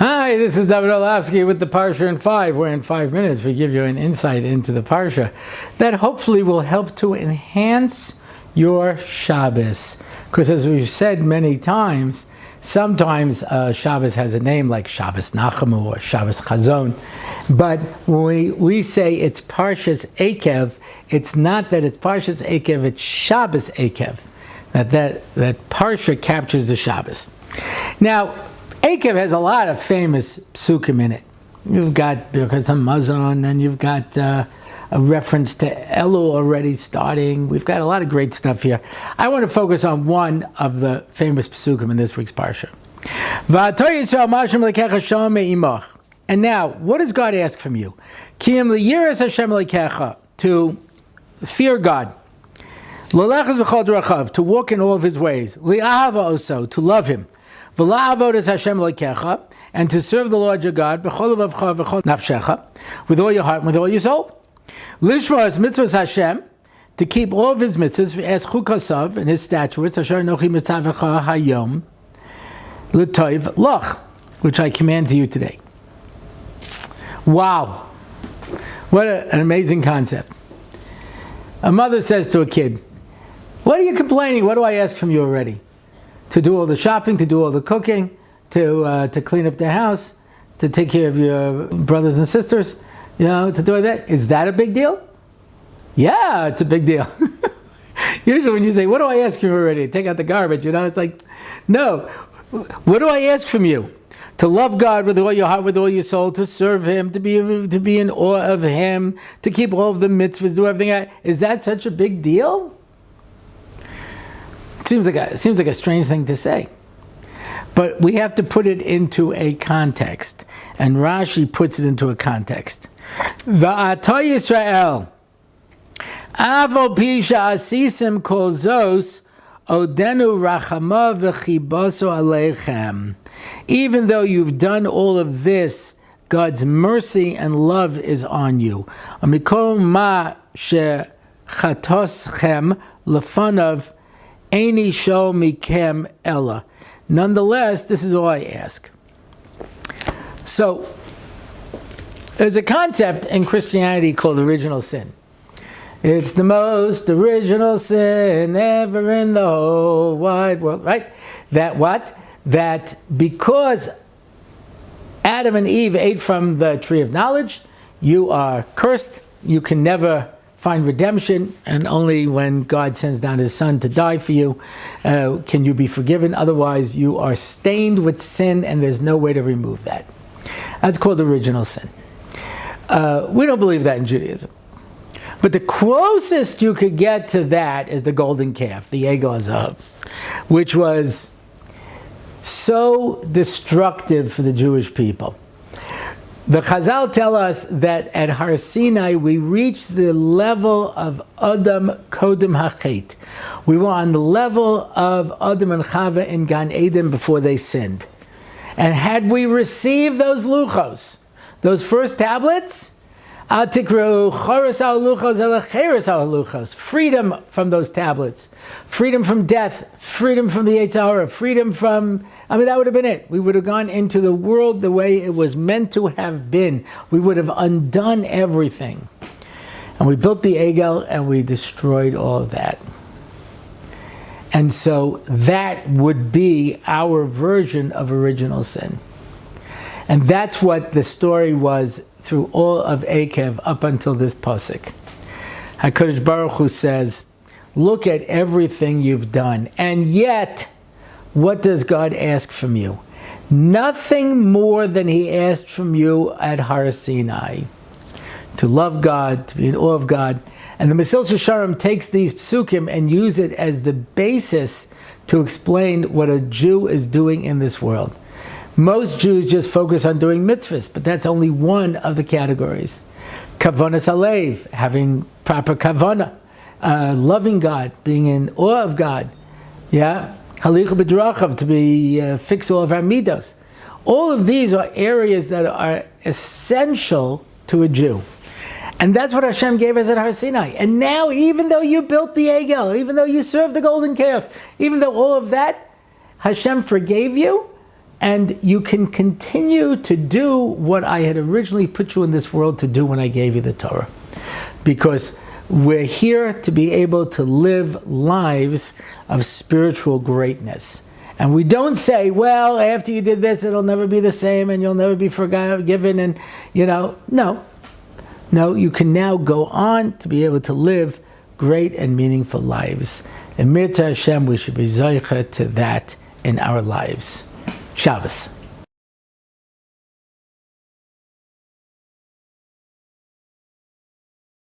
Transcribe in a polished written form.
Hi, this is David Orlofsky with the Parsha in 5, where in 5 minutes we give you an insight into the Parsha that hopefully will help to enhance your Shabbos. Because as we've said many times, sometimes Shabbos has a name like Shabbos Nachamu or Shabbos Chazon, but when we say it's Parshas Eikev, it's not that it's Parshas Eikev, it's Shabbos Eikev. That Parsha captures the Shabbos. Now, Eikev has a lot of famous psukim in it. You've got Birkas HaMazon, and you've got a reference to Elul already starting. We've got a lot of great stuff here. I want to focus on one of the famous psukim in this week's Parsha. And now, what does God ask from you? To fear God. To walk in all of His ways. To love Him. And to serve the Lord your God with all your heart and with all your soul. Lishmas mitzvahs Hashem, to keep all of His mitzvahs, as chukasav and His statutes, asher nochi mitzavecha hayom, l'toiv loch, which I command to you today. Wow, what an amazing concept! A mother says to a kid, "What are you complaining? What do I ask from you already? To do all the shopping, to do all the cooking, to clean up the house, to take care of your brothers and sisters, to do that. Is that a big deal? Yeah, it's a big deal." Usually when you say, "What do I ask you already?" Take out the garbage, it's like, no. What do I ask from you? To love God with all your heart, with all your soul, to serve Him, to be in awe of Him, to keep all of the mitzvahs, do everything. Is that such a big deal? It seems like a strange thing to say. But we have to put it into a context. And Rashi puts it into a context. Va'ata Yisrael, avo pisha asisim kol zos, odenu rachama v'chibaso aleichem. Even though you've done all of this, God's mercy and love is on you. Amikol ma shechatoschem lefanav Eini shol mikem ella. Nonetheless, this is all I ask. So, there's a concept in Christianity called original sin. It's the most original sin ever in the whole wide world, right? That because Adam and Eve ate from the tree of knowledge, you are cursed, you can never find redemption, and only when God sends down His Son to die for you can you be forgiven. Otherwise, you are stained with sin, and there's no way to remove that. That's called original sin. We don't believe that in Judaism. But the closest you could get to that is the golden calf, the Egel HaZahav, which was so destructive for the Jewish people. The Chazal tell us that at Har Sinai we reached the level of Adam Kodem HaChet. We were on the level of Adam and Chava in Gan Eden before they sinned. And had we received those luchos, those first tablets, freedom from those tablets, freedom from death, freedom from the Yetzer Hara, freedom from, that would have been it. We would have gone into the world the way it was meant to have been. We would have undone everything. And we built the Egel and we destroyed all of that. And so that would be our version of original sin. And that's what the story was through all of Eikev up until this pasuk. HaKadosh Baruch Hu says, look at everything you've done, and yet, what does God ask from you? Nothing more than He asked from you at Har Sinai. To love God, to be in awe of God. And the Mesilas Yesharim takes these psukim and use it as the basis to explain what a Jew is doing in this world. Most Jews just focus on doing mitzvahs, but that's only one of the categories. Kavanas alev, having proper kavana, loving God, being in awe of God. Yeah, halicha b'drachav, to be fix all of our midos. All of these are areas that are essential to a Jew. And that's what Hashem gave us at Har Sinai. And now, even though you built the Egel, even though you served the golden calf, even though all of that, Hashem forgave you, And you can continue to do what I had originally put you in this world to do when I gave you the Torah. Because we're here to be able to live lives of spiritual greatness. And we don't say, well, after you did this, it'll never be the same and you'll never be forgiven. And, no. No, you can now go on to be able to live great and meaningful lives. And Mirza Hashem, we should be zoicha to that in our lives. Shabbos.